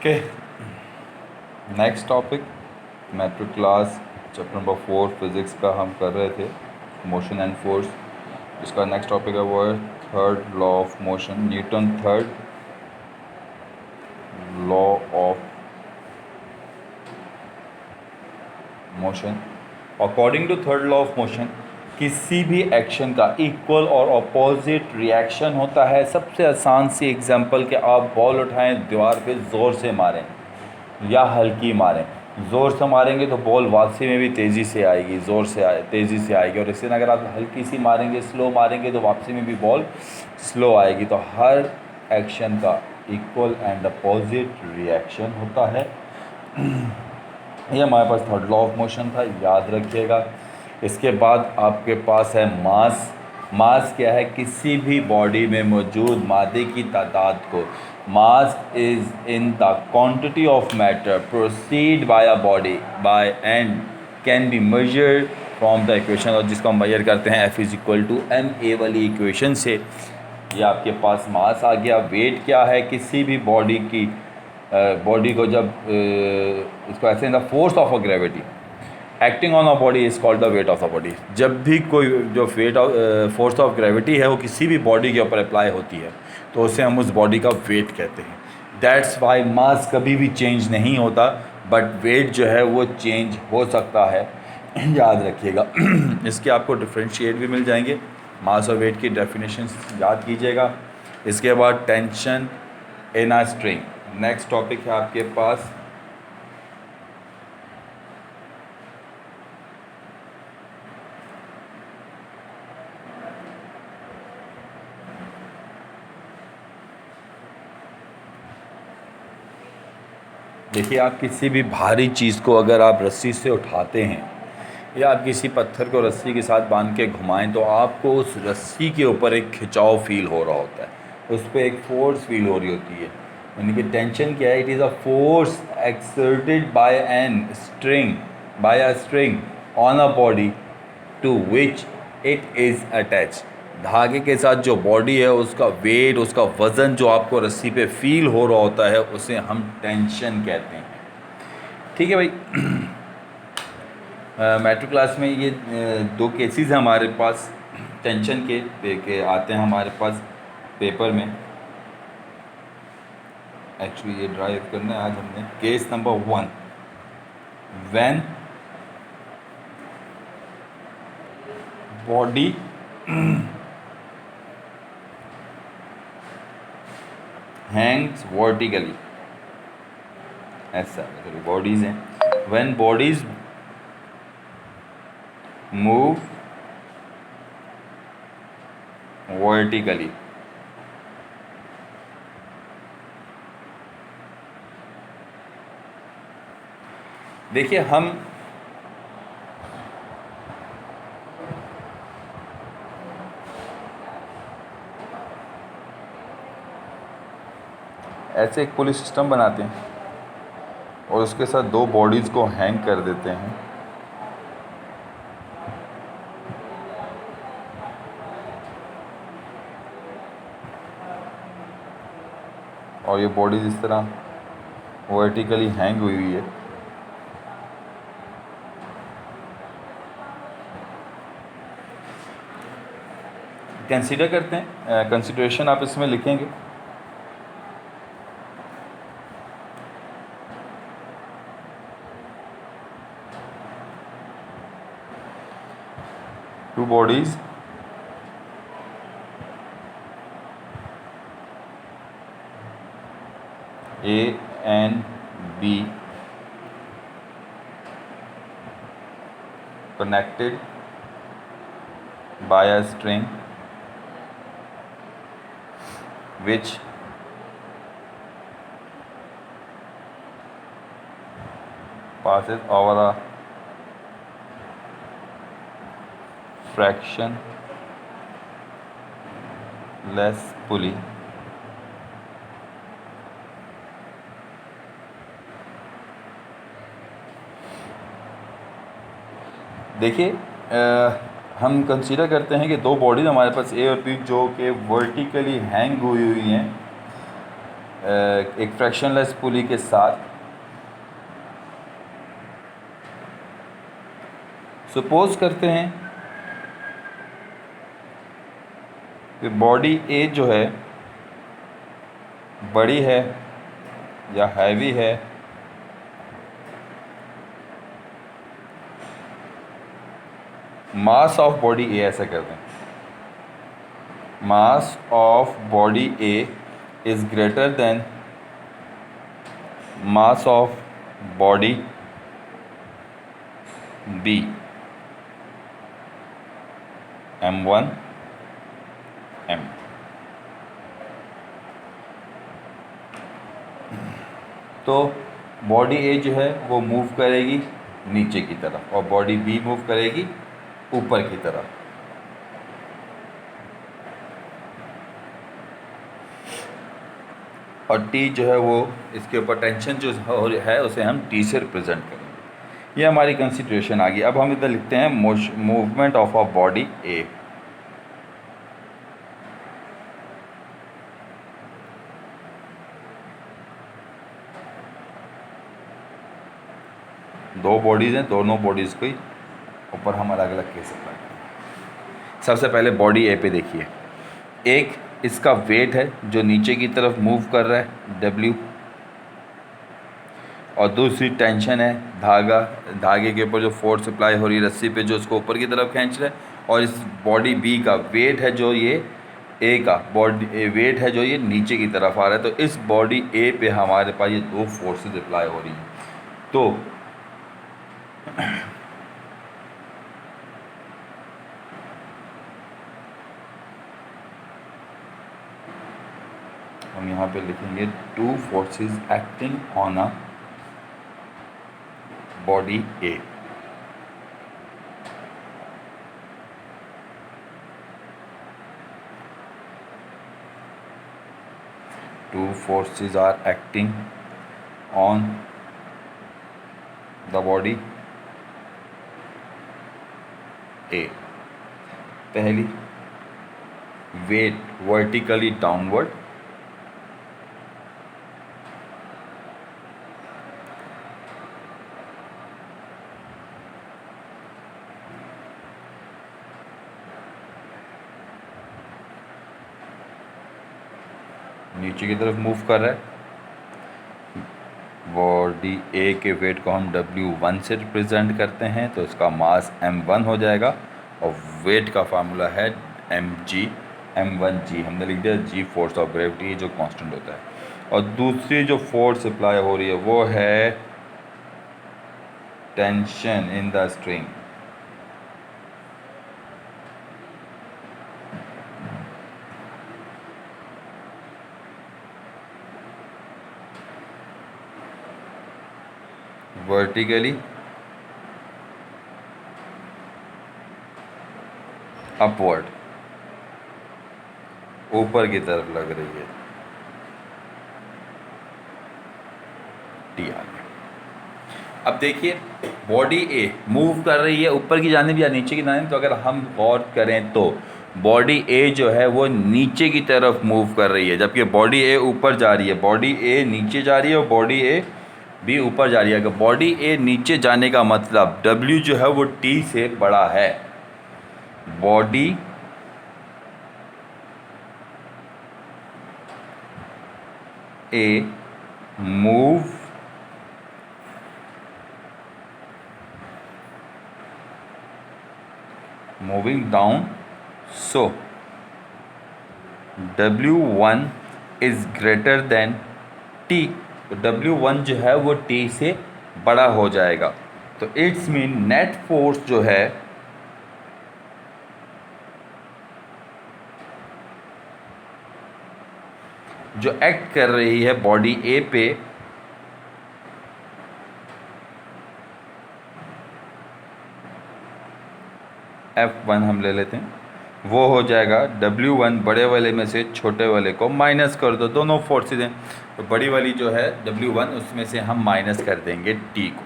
Okay, next topic metro class chapter number 4 physics का हम कर रहे थे, मोशन एंड फोर्स। इसका नेक्स्ट टॉपिक है वो है third law of motion, Newton third law of motion. According to third law of motion, किसी भी एक्शन का इक्वल और अपोजिट रिएक्शन होता है। सबसे आसान सी एग्जांपल कि आप बॉल उठाएं, दीवार पे ज़ोर से मारें या हल्की मारें। ज़ोर से मारेंगे तो बॉल वापसी में भी तेज़ी से आएगी, तेज़ी से आएगी, और इसी तरह अगर आप हल्की सी मारेंगे, स्लो मारेंगे, तो वापसी में भी बॉल स्लो आएगी। तो हर एक्शन का इक्वल एंड अपोजिट रिएक्शन होता है। ये हमारे पास थर्ड लॉ ऑफ मोशन था, याद रखिएगा। इसके बाद आपके पास है मास। मास क्या है? किसी भी बॉडी में मौजूद मादे की तादाद को, mass is in the quantity of matter proceed by a body by and can be measured from the equation, और जिसको हम मेजर करते हैं F is equal to ma वाली इक्वेशन से। ये आपके पास मास आ गया। वेट क्या है? किसी भी बॉडी की बॉडी को जब इसको ऐसे in the force of a gravity acting on a body is called the weight of the body. जब भी कोई जो weight of force of gravity है वो किसी भी बॉडी के ऊपर अप्लाई होती है तो उसे हम उस बॉडी का वेट कहते हैं। दैट्स वाई मास कभी भी चेंज नहीं होता, बट वेट जो है वो चेंज हो सकता है। याद रखिएगा। इसके आपको डिफ्रेंशिएट भी मिल जाएंगे। मास और वेट की डेफिनेशन याद कीजिएगा। इसके बाद tension in a string, next topic है आपके पास। देखिए, आप किसी भी भारी चीज़ को अगर आप रस्सी से उठाते हैं या आप किसी पत्थर को रस्सी के साथ बांध के घुमाएं तो आपको उस रस्सी के ऊपर एक खिंचाव फील हो रहा होता है, उस पर एक फोर्स फील हो रही होती है। यानी कि टेंशन क्या है? It is a force exerted by a string on a body to which it is attach. धागे के साथ जो बॉडी है उसका वेट, उसका वज़न जो आपको रस्सी पे फील हो रहा होता है उसे हम टेंशन कहते हैं। ठीक है भाई। मेट्रो क्लास में ये दो केसेस हैं हमारे पास टेंशन के आते हैं हमारे पास पेपर में। एक्चुअली ये ड्राइव करना है आज हमने। Case number 1, when body Hanks vertically, ऐसा बॉडीज हैं, व्हेन बॉडीज मूव वर्टिकली। देखिए, हम ऐसे एक पुलिस सिस्टम बनाते हैं और उसके साथ दो बॉडीज़ को हैंग कर देते हैं। और ये बॉडीज़ इस तरह वर्टिकली हैंग हुई हुई है। कंसीडर करते हैं, कंसिडरेशन आप इसमें लिखेंगे। Two bodies A and B connected by a string which passes over a frictionless pulley. देखिए, हम कंसीडर करते हैं कि दो बॉडीज हमारे पास A और B जो कि वर्टिकली हैंग हुई हुई हैं, एक फ्रैक्शनलेस पुली के साथ। सपोज करते हैं कि बॉडी ए जो है बड़ी है या हैवी है, मास ऑफ बॉडी ए, ऐसा करते हैं, mass of body A is greater than mass of body B, m1 m। तो बॉडी ए जो है वो मूव करेगी नीचे की तरफ और बॉडी बी मूव करेगी ऊपर की तरफ। और टी जो है वो इसके ऊपर टेंशन जो है उसे हम टी से रिप्रेजेंट करेंगे। ये हमारी कंसिडरेशन आ गई। अब हम इधर लिखते हैं मूवमेंट ऑफ अ बॉडी ए। दो बॉडीज़ हैं, दोनों बॉडीज़ को ही ऊपर हम अलग अलग कह सकते हैं। सबसे पहले बॉडी ए पे देखिए, एक इसका वेट है जो नीचे की तरफ मूव कर रहा है W, और दूसरी टेंशन है, धागे के ऊपर जो फोर्स अप्लाई हो रही है रस्सी पे जो उसको ऊपर की तरफ खींच रहा है। और इस बॉडी बी का वेट है जो ये ए का बॉडी वेट है जो ये नीचे की तरफ आ रहा है। तो इस बॉडी ए पे हमारे पास ये दो फोर्सेस अप्लाई हो रही हैं। तो हम यहाँ पे लिखेंगे to forces acting on a body A. Two forces are acting on the body A। पहली, वेट वर्टिकली डाउनवर्ड, नीचे की तरफ मूव कर रहा है। बॉडी ए के वेट को हम W1 से रिप्रेजेंट करते हैं, तो इसका मास m1 हो जाएगा और वेट का फार्मूला है mg m1g। हमने लिख दिया g फोर्स ऑफ ग्रेविटी जो कांस्टेंट होता है। और दूसरी जो फोर्स अप्लाई हो रही है वो है tension in the string. Vertically upward, ऊपर की तरफ लग रही है, टी आ गया। अब देखिए बॉडी ए मूव कर रही है ऊपर की जानिब या नीचे की जानिब। तो अगर हम गौर करें तो बॉडी ए जो है वो नीचे की तरफ मूव कर रही है, जबकि बॉडी ए ऊपर जा रही है। बॉडी ए नीचे जा रही है और बॉडी ए भी ऊपर जा रही है। अगर बॉडी ए नीचे जाने का मतलब W जो है वो T से बड़ा है। Body a moving down, so W1 is greater then T। तो W1 जो है वो T से बड़ा हो जाएगा। तो इट्स मीन नेट फोर्स जो है जो एक्ट कर रही है बॉडी ए पे, F1 हम ले लेते हैं, वो हो जाएगा W1 बड़े वाले में से छोटे वाले को माइनस कर दो, दोनों फोर्सेज हैं। तो बड़ी वाली जो है W1 उसमें से हम माइनस कर देंगे T को।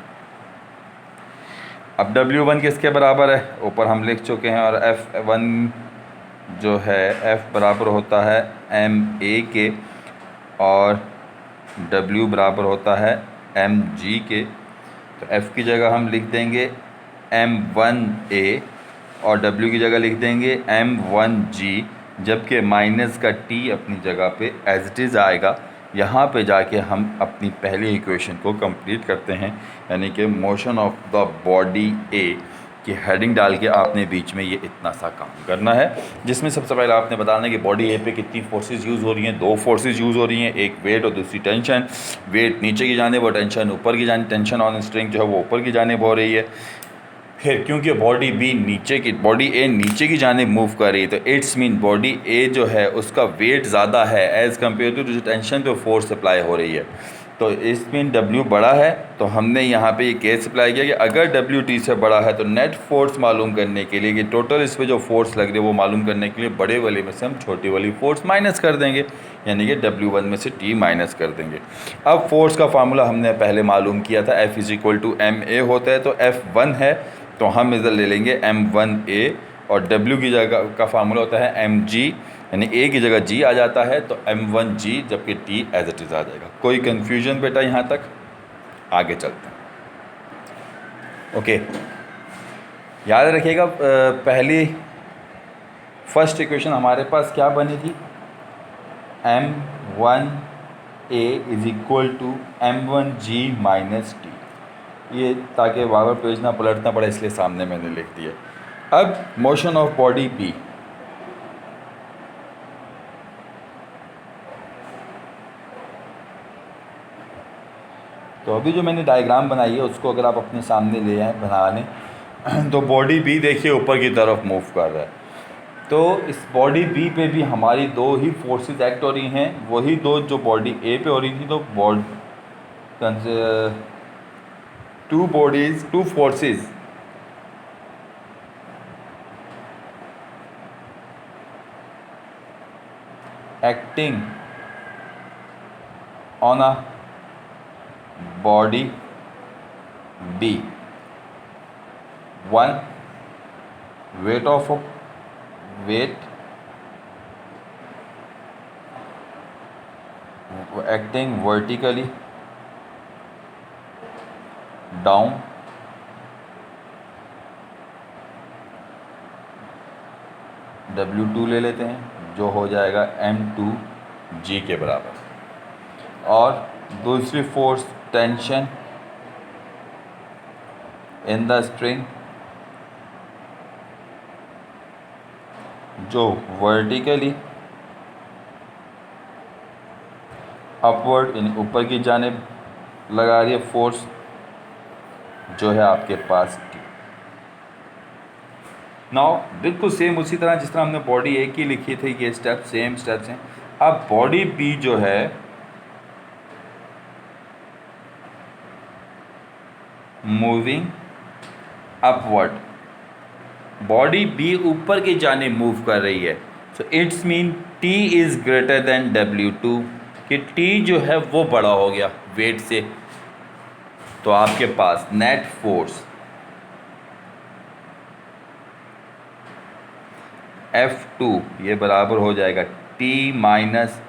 अब W1 किसके बराबर है ऊपर हम लिख चुके हैं, और F1 जो है F बराबर होता है ma के, और W बराबर होता है mg के, तो F की जगह हम लिख देंगे m1a और W की जगह लिख देंगे m1g, जबकि माइनस का T अपनी जगह पे एज इट इज़ आएगा। यहाँ पे जाके हम अपनी पहली इक्वेशन को कंप्लीट करते हैं, यानी कि मोशन ऑफ द बॉडी ए की हेडिंग डाल के आपने बीच में ये इतना सा काम करना है, जिसमें सबसे पहले आपने बताना है कि बॉडी ए पे कितनी फोर्सेस यूज़ हो रही हैं। दो फोर्सेस यूज़ हो रही हैं, एक वेट और दूसरी टेंशन। वेट नीचे की जानिब और टेंशन ऊपर की जानिब, टेंशन ऑन स्ट्रिंग जो है वो ऊपर की जानिब हो रही है। फिर क्योंकि बॉडी ए नीचे की जानिब मूव कर रही है, तो इट्स मीन बॉडी ए जो है उसका वेट ज़्यादा है एज़ कम्पेयर टू जो टेंशन पे फोर्स अप्लाई हो रही है। तो इस मीन W बड़ा है, तो हमने यहाँ पे ये केस अप्लाई किया कि अगर W T से बड़ा है तो नेट फोर्स मालूम करने के लिए, कि टोटल इस पर जो फोर्स लग रही है वो मालूम करने के लिए बड़े वाले में से हम छोटी वाली फोर्स माइनस कर देंगे, यानी कि W1 में से T माइनस कर देंगे। अब फोर्स का फार्मूला हमने पहले मालूम किया था, F is equal to ma होता है, तो F1 है तो हम इधर ले लेंगे m1a, और W की जगह का फार्मूला होता है mg, यानी A की जगह G आ जाता है, तो m1g, जबकि T एज इट इज़ आ जाएगा। कोई कन्फ्यूजन बेटा यहाँ तक? आगे चलते हैं। ओके, याद रखिएगा पहली फर्स्ट इक्वेशन हमारे पास क्या बनी थी, m1a is equal to m1g minus T। ये ताकि बार बार पेज ना पलटना पड़े इसलिए सामने मैंने लिख दिया। अब मोशन ऑफ बॉडी P, तो अभी जो मैंने डायग्राम बनाई है उसको अगर आप अपने सामने ले आए बनाने, तो बॉडी B देखिए ऊपर की तरफ मूव कर रहा है, तो इस बॉडी B पे भी हमारी दो ही फोर्सेस एक्ट हो रही हैं, वही दो जो बॉडी A पे हो रही थी। तो to forces acting on a body B, one weight acting vertically down, W2 ले लेते हैं जो हो जाएगा m2g के बराबर, और दूसरी force tension in the string जो वर्टिकली अपवर्ड इन ऊपर की जानिब लगा रही है फोर्स, जो है आपके पास T। नाउ बिल्कुल सेम उसी तरह जिस तरह हमने बॉडी ए की लिखी थी, ये सेम स्टेप्स हैं। अब बॉडी बी जो है मूविंग अपवर्ड, बॉडी बी ऊपर की जानिब मूव कर रही है, so it's mean T is greater than W2, कि T जो है वो बड़ा हो गया वेट से, तो आपके पास नेट फोर्स F2 ये बराबर हो जाएगा T माइनस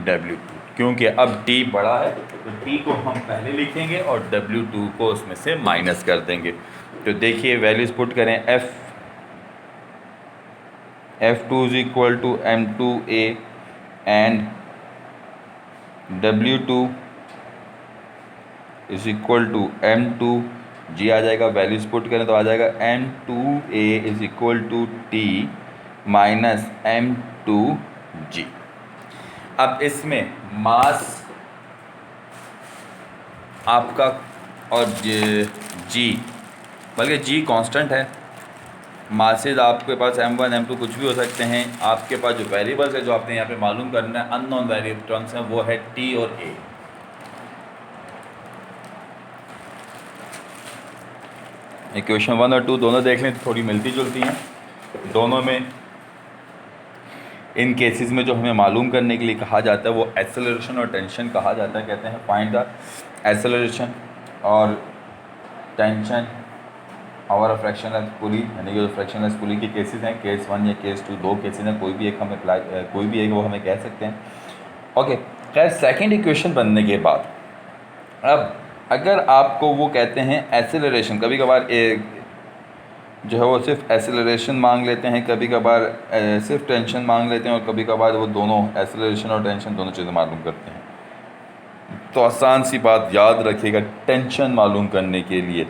W2, क्योंकि अब T बड़ा है तो T को हम पहले लिखेंगे और W2 को उसमें से माइनस कर देंगे। तो देखिए वैल्यूज़ पुट करें, F2 is equal to m2a and W2 is equal to m2g आ जाएगा। वैल्यूज़ पुट करें तो आ जाएगा m2a is equal to T minus m2g। अब इसमें मास आपका और जी, बल्कि जी कांस्टेंट है, मासेज आपके पास m1 m2 कुछ भी हो सकते हैं। आपके पास जो वेरिएबल्स है जो आपने यहाँ पे मालूम करना है, अननोन वेरिएबल्स हैं, वो है T और A। इक्वेशन 1 और 2 दोनों देख लें तो थोड़ी मिलती जुलती हैं। दोनों में इन केसेस में जो हमें मालूम करने के लिए कहा जाता है वो एक्सेलरेशन और टेंशन कहा जाता है। कहते हैं फाइंड द एक्सेलरेशन और टेंशन और फ्रैक्शनलेस पुली, यानी कि जो फ्रैक्शनलेस पुली के केसेस हैं, केस 1 या केस 2, दो केसेस हैं, कोई भी एक वो हमें कह सकते हैं। ओके, खैर सेकंड इक्वेशन बनने के बाद अब अगर आपको वो कहते हैं एसेलरेशन, कभी कभार जो है वो सिर्फ एसेलरेशन मांग लेते हैं, कभी कभार सिर्फ टेंशन मांग लेते हैं, और कभी कभार वो दोनों एसेलरेशन और टेंशन दोनों चीज़ें मालूम करते हैं। तो आसान सी बात याद रखिएगा, टेंशन मालूम करने के लिए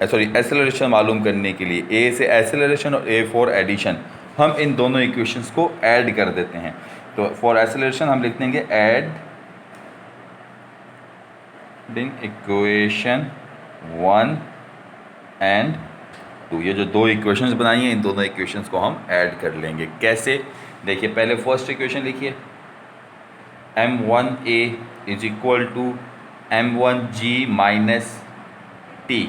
एसेलरेशन मालूम करने के लिए ए से एसेलरेशन और ए फॉर एडिशन, हम इन दोनों इक्वेशंस को ऐड कर देते हैं। तो फॉर एसेलरेशन हम लिख देंगे ऐड इक्वेशन 1 एंड 2। ये जो दो इक्वेशंस बनाई हैं, इन दोनों इक्वेशंस को हम ऐड कर लेंगे। कैसे? देखिए, पहले फर्स्ट इक्वेशन लिखिए, m1a is equal to m1g minus T.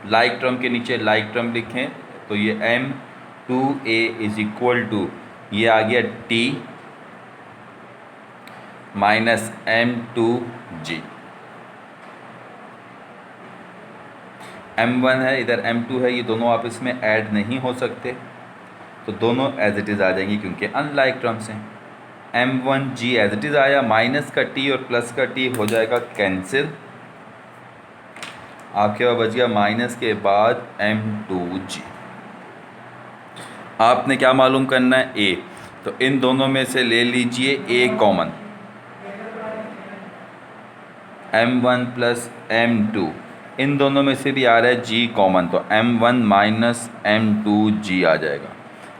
Like term के नीचे लाइक टर्म लिखें, तो ये m2a इज इक्वल टू, ये आ गया t माइनस m2g। m1 है, इधर m2 है, ये दोनों आपस में ऐड नहीं हो सकते, तो दोनों एज इट इज़ आ जाएंगी क्योंकि अनलाइक टर्म्स हैं। m1g एज इट इज़ आया, माइनस का t और प्लस का t हो जाएगा कैंसिल, आपके पास बच गया माइनस के बाद m2g। आपने क्या मालूम करना है? a, तो इन दोनों में से ले लीजिए a common, m1 plus m2, इन दोनों में से भी आ रहा है g कॉमन, तो m1 माइनस m2g आ जाएगा।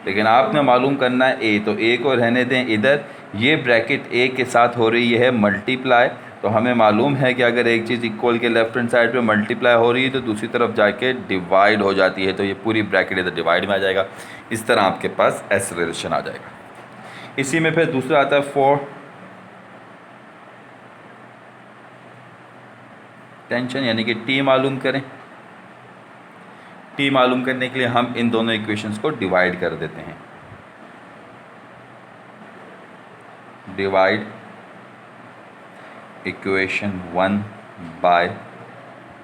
लेकिन आपने मालूम करना है a, तो a को रहने दें इधर, ये ब्रैकेट a के साथ हो रही है मल्टीप्लाई, तो हमें मालूम है कि अगर एक चीज़ इक्वल के लेफ्ट हैंड साइड पे मल्टीप्लाई हो रही है तो दूसरी तरफ जाके डिवाइड हो जाती है, तो ये पूरी ब्रैकेट इधर डिवाइड में आ जाएगा। इस तरह आपके पास एसेलरेशन आ जाएगा। इसी में फिर दूसरा आता है फॉर टेंशन, यानी कि t मालूम करें। t मालूम करने के लिए हम इन दोनों इक्वेशंस को डिवाइड कर देते हैं। डिवाइड इक्वेशन 1 बाय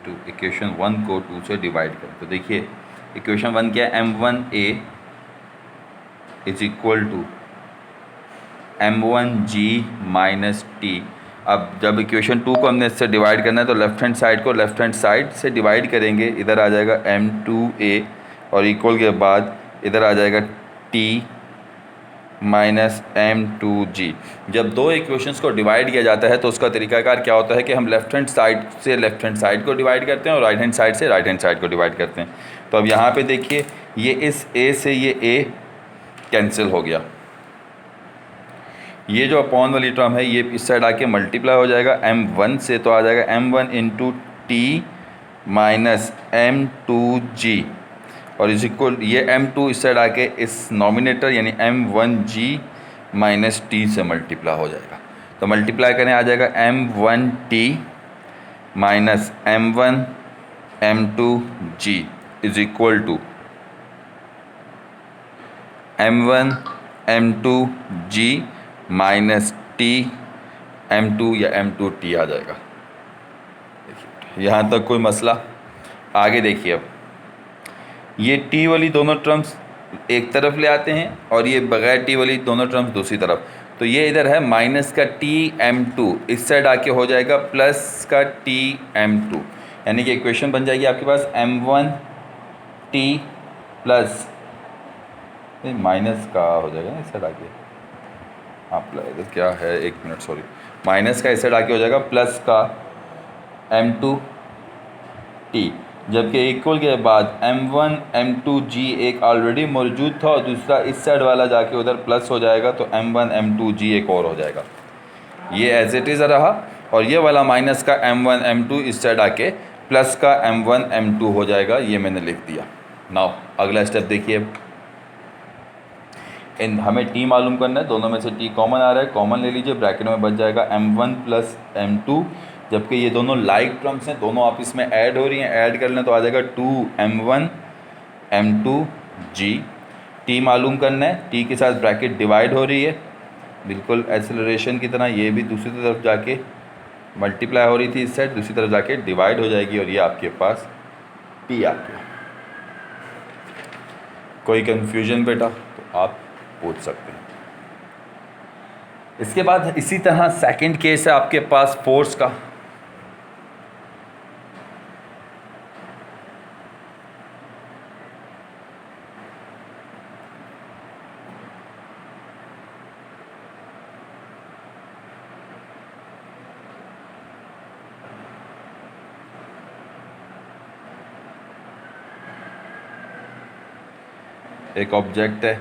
2, इक्वेशन 1 को 2 से डिवाइड करें, तो देखिए इक्वेशन 1 क्या है, m1a is equal to m1g minus T. अब जब इक्वेशन 2 को हमने इससे डिवाइड करना है तो लेफ्ट हैंड साइड को लेफ्ट हैंड साइड से डिवाइड करेंगे, इधर आ जाएगा m2a और इक्वल के बाद इधर आ जाएगा t माइनस m2g। जब दो इक्वेशंस को डिवाइड किया जाता है तो उसका तरीकाकार क्या होता है कि हम लेफ्ट हैंड साइड से लेफ्ट हैंड साइड को डिवाइड करते हैं और राइट हैंड साइड से राइट हैंड साइड को डिवाइड करते हैं। तो अब यहाँ पे देखिए, ये इस a से ये a कैंसिल हो गया, ये जो अपॉन वाली टर्म है ये इस साइड आके मल्टीप्लाई हो जाएगा m1 से, तो आ जाएगा m1 into T minus m2g, और इस इक्वल ये m2 इस साइड आके इस नॉमिनेटर यानी m1g माइनस टी से मल्टीप्लाई हो जाएगा। तो मल्टीप्लाई करें, आ जाएगा m1t minus m1 m2g is equal to m1 m2g minus T m2 या m2t आ जाएगा। यहाँ तक कोई मसला? आगे देखिए, अब ये t वाली दोनों टर्म्स एक तरफ ले आते हैं और ये बगैर t वाली दोनों टर्म्स दूसरी तरफ, तो ये इधर है माइनस का t m2, इस साइड आके हो जाएगा प्लस का t m2, यानी कि इक्वेशन बन जाएगी आपके पास m1 t प्लस माइनस का हो जाएगा ना इस साइड आके, आप इधर क्या है, एक मिनट सॉरी, माइनस का इस साइड आके हो जाएगा प्लस का m2t, जबकि इक्वल के बाद m1 m2g एक ऑलरेडी मौजूद था और दूसरा इस साइड वाला जाके उधर प्लस हो जाएगा, तो m1 m2g एक और हो जाएगा। ये एज इट इज़ रहा, और ये वाला माइनस का m1 m2 इस साइड आके प्लस का m1 m2 हो जाएगा, ये मैंने लिख दिया। नाउ अगला स्टेप देखिए, हमें t मालूम करना है, दोनों में से t कॉमन आ रहा है, कॉमन ले लीजिए, ब्रैकेट में बच जाएगा m1 प्लस m2, जबकि ये दोनों लाइक टर्म्स हैं, दोनों आप इसमें ऐड हो रही हैं, ऐड कर लें तो आ जाएगा 2m1 m2g। t मालूम करना है, t के साथ ब्रैकेट डिवाइड हो रही है, बिल्कुल एसेलरेशन की तरह ये भी दूसरी तरफ जाके मल्टीप्लाई हो रही थी इस साइड, दूसरी तरफ जाके डिवाइड हो जाएगी और ये आपके पास t आ गया। कोई कन्फ्यूजन बेटा तो आप पूछ सकते हैं। इसके बाद इसी तरह सेकंड केस है आपके पास फोर्स का। एक ऑब्जेक्ट है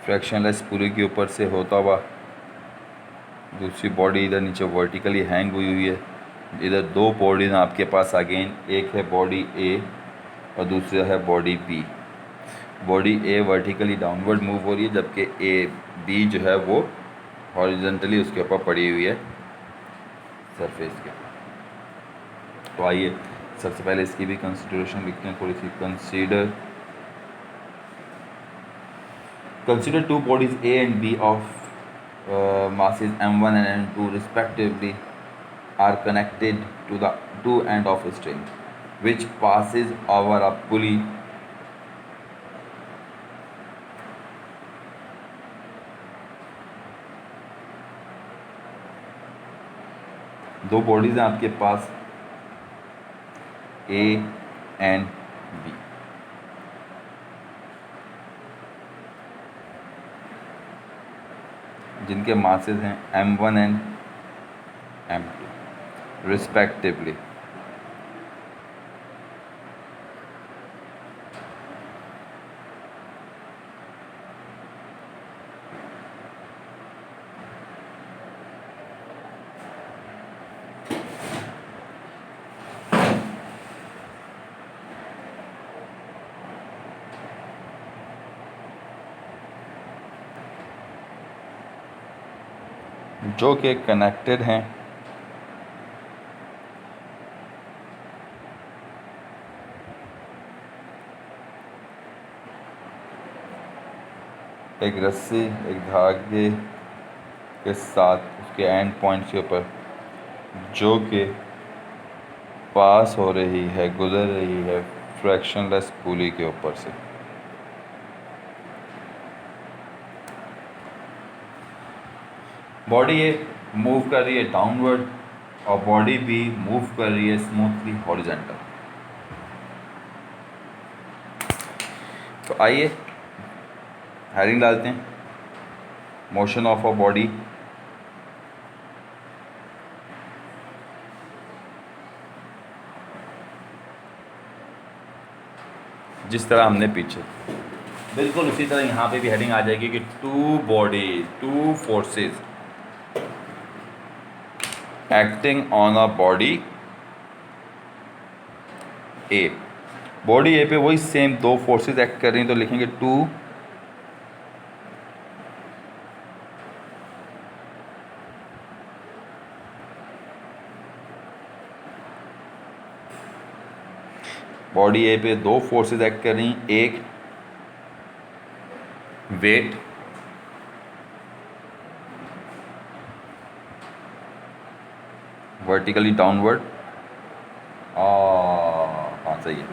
फ्रैक्शनलेस पुली के ऊपर से होता हुआ, दूसरी बॉडी इधर नीचे वर्टिकली हैंग हुई है। इधर दो बॉडीज हैं आपके पास अगेन, एक है बॉडी ए और दूसरा है बॉडी बी। बॉडी ए वर्टिकली डाउनवर्ड मूव हो रही है, जबकि ए बी जो है वो हॉरिजॉन्टली उसके ऊपर पड़ी हुई है सरफेस के। तो आइए सबसे पहले इसकी भी कंसिडरेशन लिखते हैं थोड़ी सी। Consider two bodies A and B of masses m1 and m2 respectively are connected to the two end of a string which passes over a pulley दो बॉडीज हैं आपके पास ए एंड बी। जिनके मासेस हैं m1 and m2 respectively. जो कि connected हैं एक रस्सी एक धागे के साथ उसके एंड पॉइंट्स के ऊपर, जो कि पास हो रही है, गुजर रही है फ्रैक्शनलेस पुली के ऊपर से। बॉडी ए मूव कर रही है डाउनवर्ड और बॉडी बी मूव कर रही है स्मूथली हॉरिजॉन्टल। तो आइए हेडिंग डालते हैं, मोशन ऑफ अ बॉडी। जिस तरह हमने पीछे, बिल्कुल उसी तरह यहाँ पे भी हेडिंग आ जाएगी कि two body, two forces acting on a body A. Body A पे वही सेम दो फोर्सेस एक्ट कर रही हैं, तो लिखेंगे टू बॉडी ए पे दो फोर्सेस एक्ट कर रही हैं, एक वेट वर्टिकली डाउनवर्ड, हाँ सही है,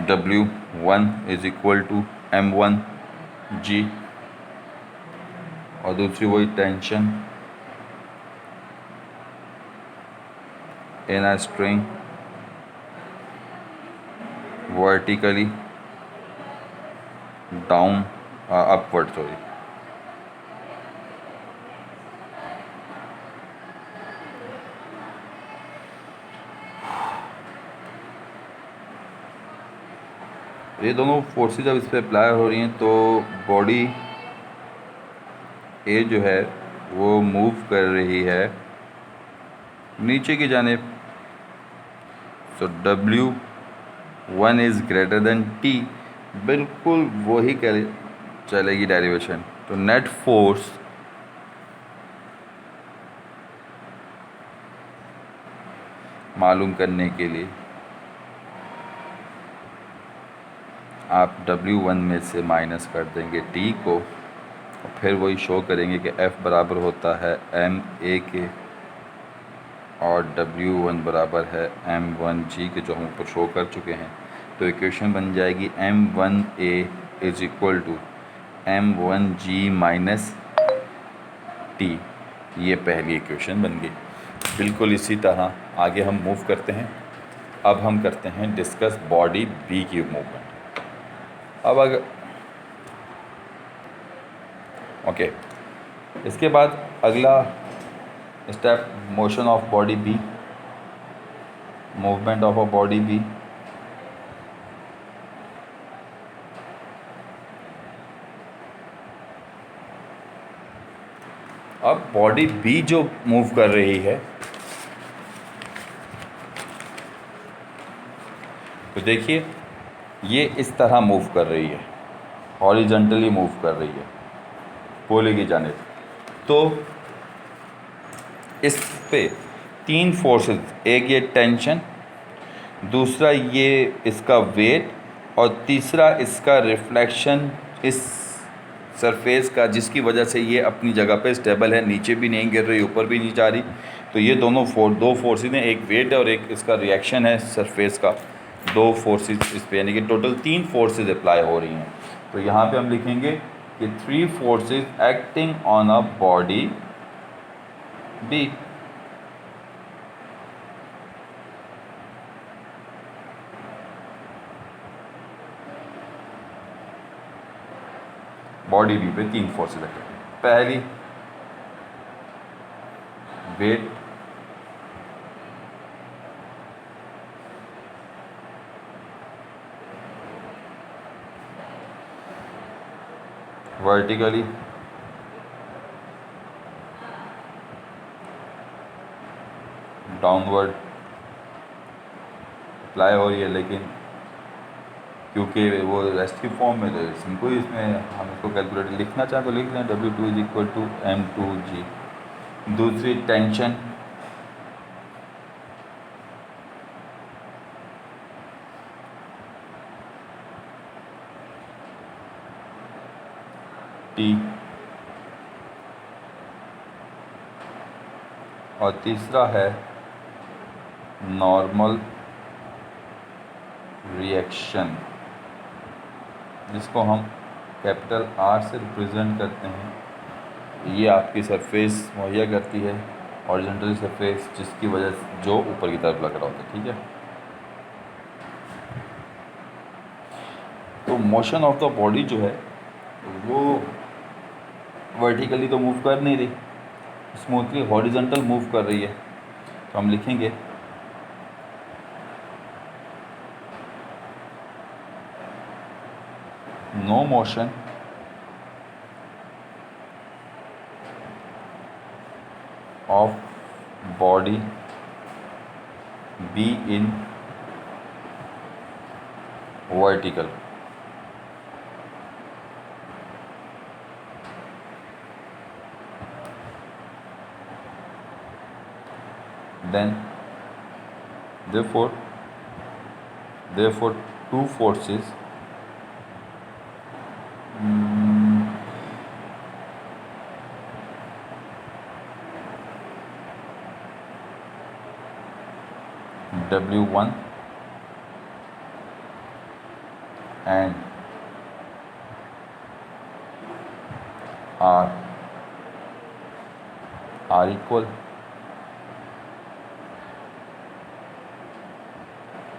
W1 is equal to M1G, और दूसरी वही tension in a string vertically down upward, sorry। ये दोनों फोर्सेस जब इस पर अप्लाई हो रही हैं तो बॉडी ए जो है वो मूव कर रही है नीचे की जानिब। सो W1 is greater than T, बिल्कुल वही चलेगी डेरिवेशन। तो नेट फोर्स मालूम करने के लिए आप W1 में से माइनस कर देंगे T को, और फिर वही शो करेंगे कि F बराबर होता है MA के और W1 बराबर है M1G के, जो हम ऊपर शो कर चुके हैं। तो इक्वेशन बन जाएगी m1a is equal to m1g minus T. ये पहली इक्वेशन बन गई। बिल्कुल इसी तरह आगे हम मूव करते हैं। अब हम करते हैं डिस्कस बॉडी बी की मूवमेंट। अब अगर ओके, इसके बाद अगला step motion of body B, movement of a body B. अब बॉडी बी जो मूव कर रही है, तो देखिए ये इस तरह मूव कर रही है, हॉरिजॉन्टली मूव कर रही है पोले की जानिब। तो इस पे तीन फोर्सेस, एक ये टेंशन, दूसरा ये इसका वेट, और तीसरा इसका रिफ्लेक्शन इस सरफेस का, जिसकी वजह से ये अपनी जगह पे स्टेबल है, नीचे भी नहीं गिर रही, ऊपर भी नहीं जा रही। तो ये दोनों दो फोर्सेस हैं, एक वेट है और एक इसका रिएक्शन है सरफेस का। दो फोर्सेस इस पे, यानी कि टोटल तीन फोर्सेस अप्लाई हो रही हैं। तो यहाँ पे हम लिखेंगे कि 3 forces acting on a body B. Body B पे 3 फोर्सेस एक्ट। पहली वेट, वर्टिकली, डाउनवर्ड अप्लाई हो रही है, लेकिन क्योंकि वो रेस्टिव फॉर्म में, तो सिंपल इसमें हम इसको कैलकुलेटर लिखना चाहें तो लिख लें, W2 is equal to M2G। दूसरी टेंशन, T, और तीसरा है नॉर्मल रिएक्शन, जिसको हम कैपिटल R से रिप्रेजेंट करते हैं। ये आपकी सरफेस मुहैया करती है, हॉरिजॉन्टल सरफेस, जिसकी वजह से जो ऊपर की तरफ लग रहा होता है। ठीक है, तो मोशन ऑफ द बॉडी जो है वो वर्टिकली तो मूव कर नहीं रही, स्मूथली हॉरिजॉन्टल मूव कर रही है। तो हम लिखेंगे no motion of body be in vertical. Then therefore two forces W1 and R are equal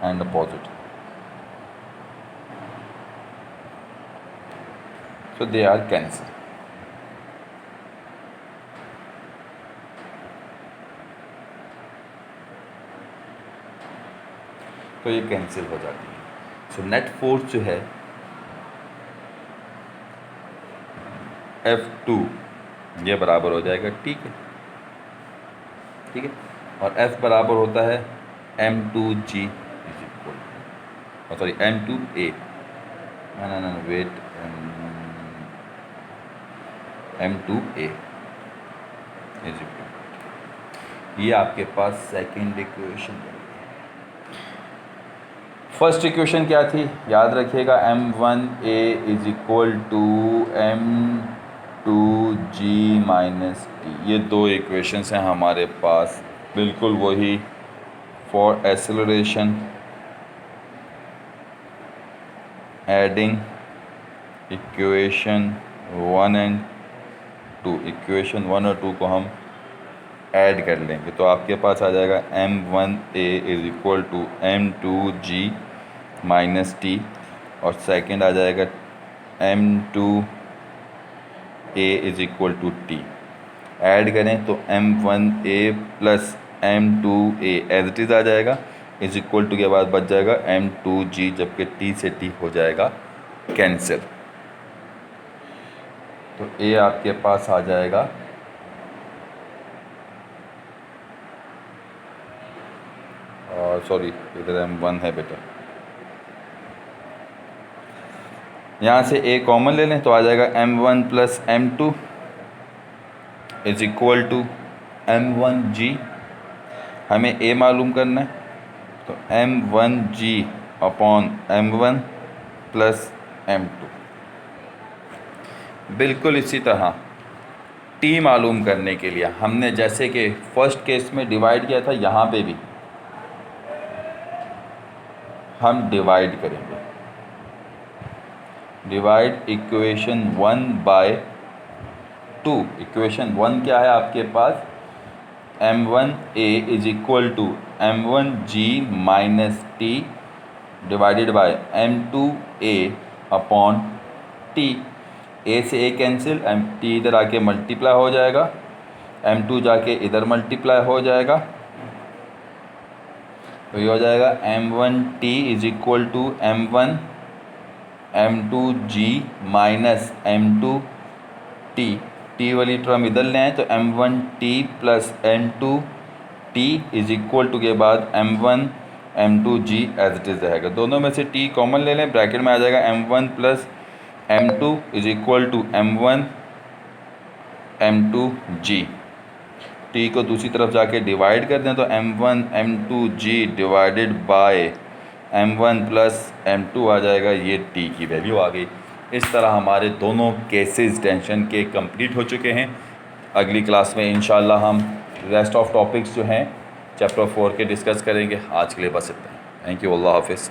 and opposite. So they are cancelled. तो ये कैंसिल हो जाती है। सो नेट फोर्स जो है F2 ये बराबर हो जाएगा T के, ठीक है, और F बराबर होता है M2G is equal, sorry M2A, ना वेट, M2A इज इक्वल। ये आपके पास सेकेंड इक्वेशन। फर्स्ट इक्वेशन क्या थी, याद रखिएगा, M1A is equal to M2G minus T. ये दो इक्वेशंस हैं हमारे पास, बिल्कुल वही for acceleration adding equation 1 and 2, equation 1 और 2 को हम ऐड कर लेंगे तो आपके पास आ जाएगा m1a is equal to m2g minus T, और सेकंड आ जाएगा m2a is equal to T. Add करें तो m1a plus m2a as it is आ जाएगा, इज इक्वल टू के बाद बच जाएगा m2g, जबकि t से t हो जाएगा कैंसिल। तो a आपके पास आ जाएगा सॉरी इधर m1 है बेटा, यहाँ से a कॉमन ले लें तो आ जाएगा m1 plus m2 is equal to m1g। हमें a मालूम करना है तो m1g upon m1 plus m2। बिल्कुल इसी तरह t मालूम करने के लिए हमने जैसे कि फर्स्ट केस में डिवाइड किया था, यहाँ पे भी हम डिवाइड करेंगे। Divide equation 1 bye 2। इक्वेशन 1 क्या है आपके पास, m1a is equal to m1g minus T divided by m2a upon T. a से a कैंसिल, t इधर आके मल्टीप्लाई हो जाएगा, m2 जाके इधर मल्टीप्लाई हो जाएगा, तो ये हो जाएगा m1t is equal to m2g minus m2t। t वाली टर्म इधर ले आए तो m1t plus m2t is equal to के बाद m1 m2g as it is रहेगा। दोनों में से t कॉमन ले लें, ब्रैकेट में आ जाएगा m1 plus m2 is equal to m1 m2g। t को दूसरी तरफ जाके डिवाइड कर दें तो m1 m2g divided by m1 plus m2 आ जाएगा, ये t की वैल्यू आ गई। इस तरह हमारे दोनों केसेस टेंशन के कंप्लीट हो चुके हैं। अगली क्लास में इंशाल्लाह हम रेस्ट ऑफ टॉपिक्स जो हैं चैप्टर 4 के डिस्कस करेंगे। आज के लिए बस इतना ही। थैंक यू, अल्लाह हाफिज़।